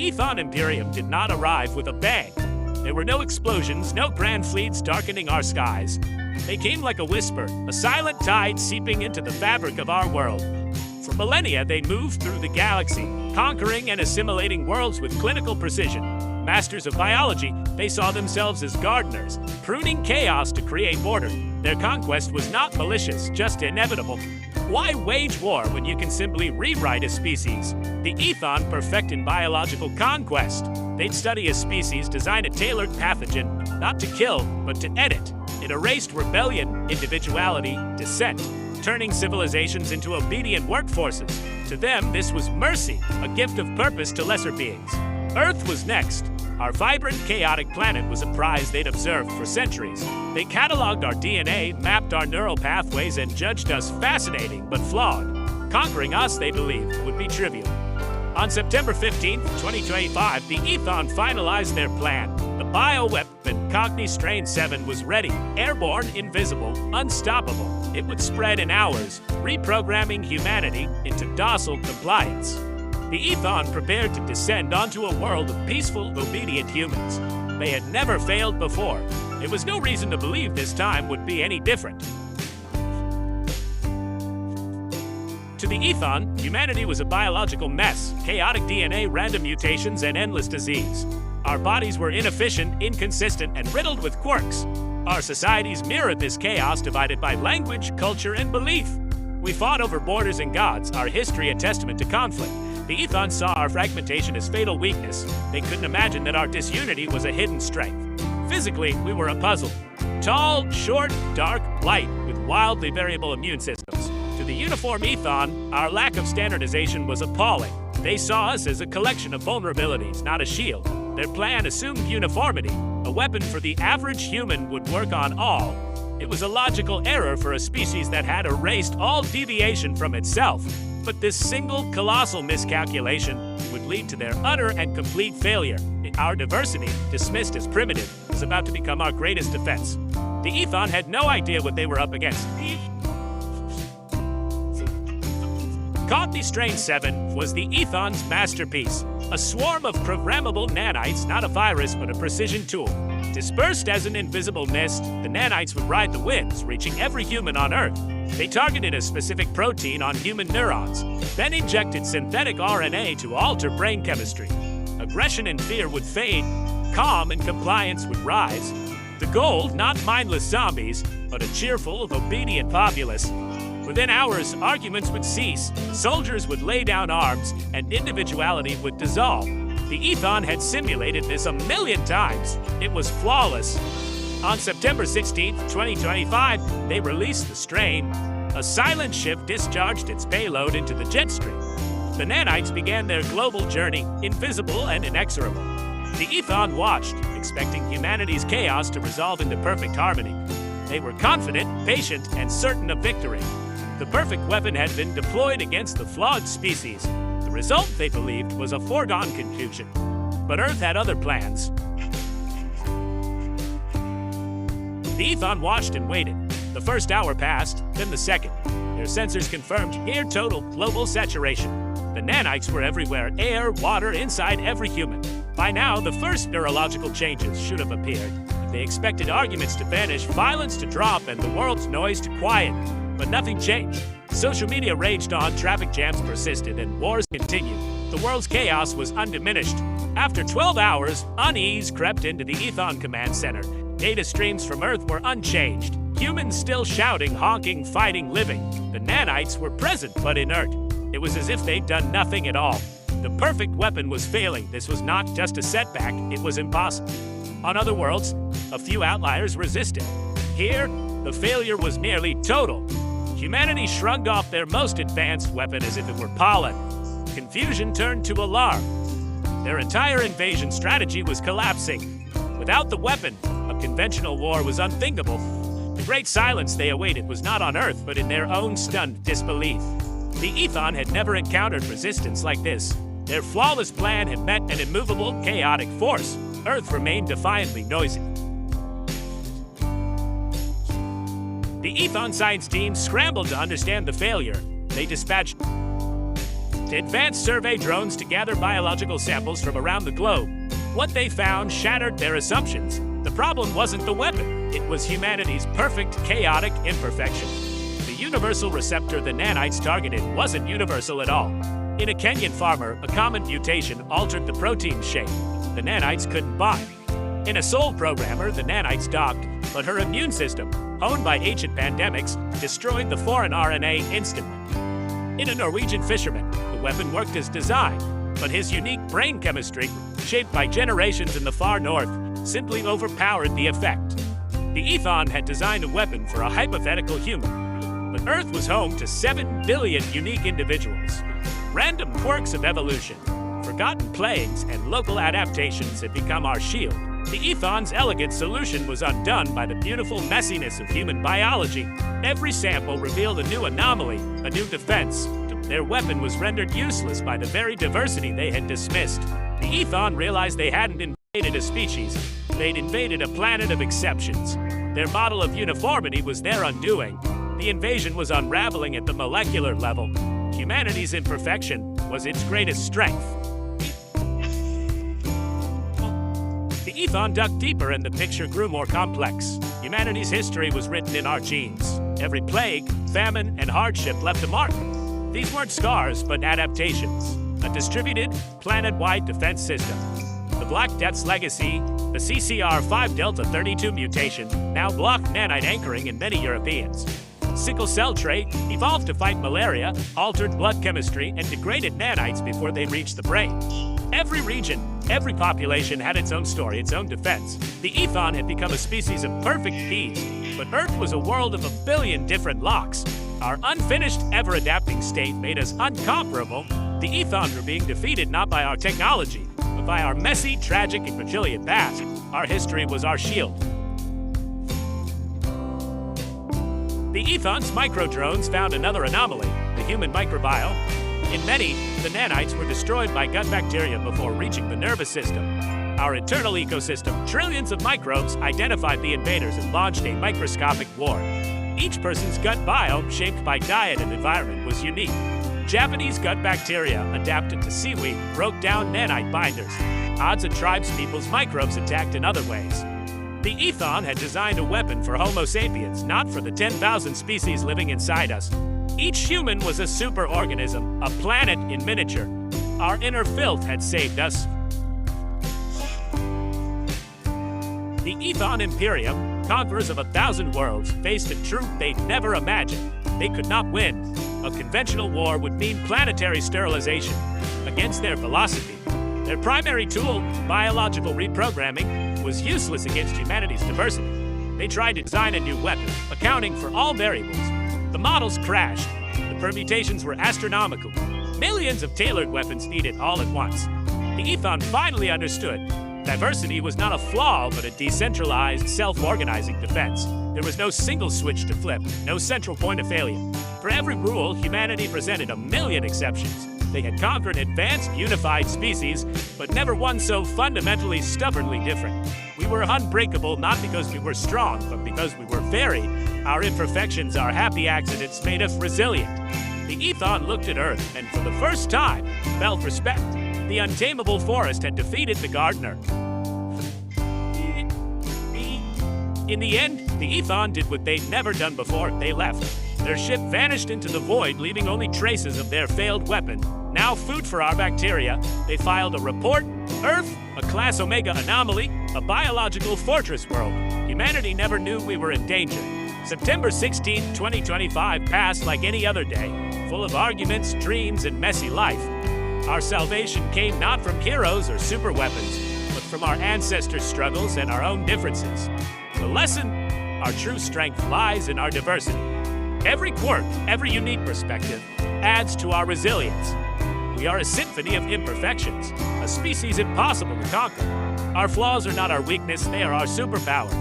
Ethon Imperium did not arrive with a bang. There were no explosions, no grand fleets darkening our skies. They came like a whisper, a silent tide seeping into the fabric of our world. For millennia, they moved through the galaxy, conquering and assimilating worlds with clinical precision. Masters of biology, they saw themselves as gardeners, pruning chaos to create order. Their conquest was not malicious, just inevitable. Why wage war when you can simply rewrite a species? The Ethon perfected biological conquest. They'd study a species, design a tailored pathogen, not to kill, but to edit. It erased rebellion, individuality, dissent, turning civilizations into obedient workforces. To them, this was mercy, a gift of purpose to lesser beings. Earth was next. Our vibrant, chaotic planet was a prize they'd observed for centuries. They cataloged our DNA, mapped our neural pathways, and judged us fascinating but flawed. Conquering us, they believed, would be trivial. On September 15, 2025, the Ethon finalized their plan. The bioweapon Cogni Strain 7 was ready, airborne, invisible, unstoppable. It would spread in hours, reprogramming humanity into docile compliance. The Ethon prepared to descend onto a world of peaceful, obedient humans. They had never failed before. There was no reason to believe this time would be any different. To the Ethon, humanity was a biological mess, chaotic DNA, random mutations, and endless disease. Our bodies were inefficient, inconsistent, and riddled with quirks. Our societies mirrored this chaos, divided by language, culture, and belief. We fought over borders and gods, our history a testament to conflict. The Ethon saw our fragmentation as fatal weakness. They couldn't imagine that our disunity was a hidden strength. Physically, we were a puzzle. Tall, short, dark, light, with wildly variable immune systems. To the uniform Ethon, our lack of standardization was appalling. They saw us as a collection of vulnerabilities, not a shield. Their plan assumed uniformity. A weapon for the average human would work on all. It was a logical error for a species that had erased all deviation from itself. But this single, colossal miscalculation would lead to their utter and complete failure. Our diversity, dismissed as primitive, was about to become our greatest defense. The Ethon had no idea what they were up against. Cogni Strain 7 was the Ethon's masterpiece, a swarm of programmable nanites, not a virus but a precision tool. Dispersed as an invisible mist, the nanites would ride the winds, reaching every human on Earth. They targeted a specific protein on human neurons, then injected synthetic RNA to alter brain chemistry. Aggression and fear would fade, calm and compliance would rise. The goal, not mindless zombies, but a cheerful, obedient populace. Within hours, arguments would cease, soldiers would lay down arms, and individuality would dissolve. The Ethon had simulated this 1,000,000 times. It was flawless. On September 16, 2025, they released the Strain. A silent ship discharged its payload into the jet stream. The nanites began their global journey, invisible and inexorable. The Ethon watched, expecting humanity's chaos to resolve into perfect harmony. They were confident, patient, and certain of victory. The perfect weapon had been deployed against the flawed species. The result, they believed, was a foregone conclusion. But Earth had other plans. The Ethon watched and waited. The first hour passed, then the second. Their sensors confirmed near total global saturation. The nanites were everywhere, air, water, inside every human. By now, the first neurological changes should have appeared. They expected arguments to vanish, violence to drop, and the world's noise to quiet. But nothing changed. Social media raged on, traffic jams persisted, and wars continued. The world's chaos was undiminished. After 12 hours, unease crept into the Ethon Command Center. Data streams from Earth were unchanged. Humans still shouting, honking, fighting, living. The nanites were present but inert. It was as if they'd done nothing at all. The perfect weapon was failing. This was not just a setback, it was impossible. On other worlds, a few outliers resisted. Here, the failure was nearly total. Humanity shrugged off their most advanced weapon as if it were pollen. Confusion turned to alarm. Their entire invasion strategy was collapsing. Without the weapon, a conventional war was unthinkable. The great silence they awaited was not on Earth, but in their own stunned disbelief. The Ethon had never encountered resistance like this. Their flawless plan had met an immovable, chaotic force. Earth remained defiantly noisy. The Ethon science team scrambled to understand the failure. They dispatched sent advanced survey drones to gather biological samples from around the globe. What they found shattered their assumptions. The problem wasn't the weapon, it was humanity's perfect, chaotic imperfection. The universal receptor the nanites targeted wasn't universal at all. In a Kenyan farmer, a common mutation altered the protein shape. The nanites couldn't bind. In a soul programmer, the nanites docked, but her immune system, honed by ancient pandemics, destroyed the foreign RNA instantly. In a Norwegian fisherman, the weapon worked as designed, but his unique brain chemistry, shaped by generations in the far north, simply overpowered the effect. The Ethon had designed a weapon for a hypothetical human, but Earth was home to 7 billion unique individuals. Random quirks of evolution, forgotten plagues, and local adaptations had become our shield. The Ethon's elegant solution was undone by the beautiful messiness of human biology. Every sample revealed a new anomaly, a new defense. Their weapon was rendered useless by the very diversity they had dismissed. The Ethon realized they hadn't invaded a species, they'd invaded a planet of exceptions. Their model of uniformity was their undoing. The invasion was unraveling at the molecular level. Humanity's imperfection was its greatest strength. The Ethon dug deeper and the picture grew more complex. Humanity's history was written in our genes. Every plague, famine, and hardship left a mark. These weren't scars, but adaptations. A distributed, planet-wide defense system. The Black Death's legacy, the CCR5 Delta 32 mutation, now blocked nanite anchoring in many Europeans. Sickle cell trait evolved to fight malaria, altered blood chemistry, and degraded nanites before they reached the brain. Every region, every population had its own story, its own defense. The Ethon had become a species of perfect peas, but Earth was a world of a billion different locks. Our unfinished, ever-adapting state made us incomparable. The Ethon were being defeated not by our technology, but by our messy, tragic, and quadrillion past. Our history was our shield. The Ethon's microdrones found another anomaly, the human microbiome. In many, the nanites were destroyed by gut bacteria before reaching the nervous system. Our internal ecosystem, trillions of microbes, identified the invaders and launched a microscopic war. Each person's gut biome, shaped by diet and environment, was unique. Japanese gut bacteria, adapted to seaweed, broke down nanite binders. Odds and tribespeople's microbes attacked in other ways. The Ethon had designed a weapon for Homo sapiens, not for the 10,000 species living inside us. Each human was a superorganism, a planet in miniature. Our inner filth had saved us. The Ethon Imperium, conquerors of 1,000 worlds, faced a truth they'd never imagined. They could not win. A conventional war would mean planetary sterilization. Against their philosophy, their primary tool, biological reprogramming, was useless against humanity's diversity. They tried to design a new weapon, accounting for all variables. The models crashed. The permutations were astronomical. Millions of tailored weapons needed all at once. The Ethon finally understood. Diversity was not a flaw, but a decentralized, self-organizing defense. There was no single switch to flip, no central point of failure. For every rule, humanity presented a million exceptions. They had conquered advanced, unified species, but never one so fundamentally, stubbornly different. We were unbreakable not because we were strong, but because we were varied. Our imperfections, our happy accidents made us resilient. The Ethon looked at Earth and, for the first time, felt respect. The untamable forest had defeated the gardener. In the end, the Ethon did what they'd never done before. They left. Their ship vanished into the void, leaving only traces of their failed weapon. Now food for our bacteria, they filed a report. Earth, a Class Omega anomaly, a biological fortress world. Humanity never knew we were in danger. September 16, 2025 passed like any other day, full of arguments, dreams, and messy life. Our salvation came not from heroes or super weapons, but from our ancestors' struggles and our own differences. The lesson, our true strength lies in our diversity. Every quirk, every unique perspective, adds to our resilience. We are a symphony of imperfections, a species impossible to conquer. Our flaws are not our weakness, they are our superpower.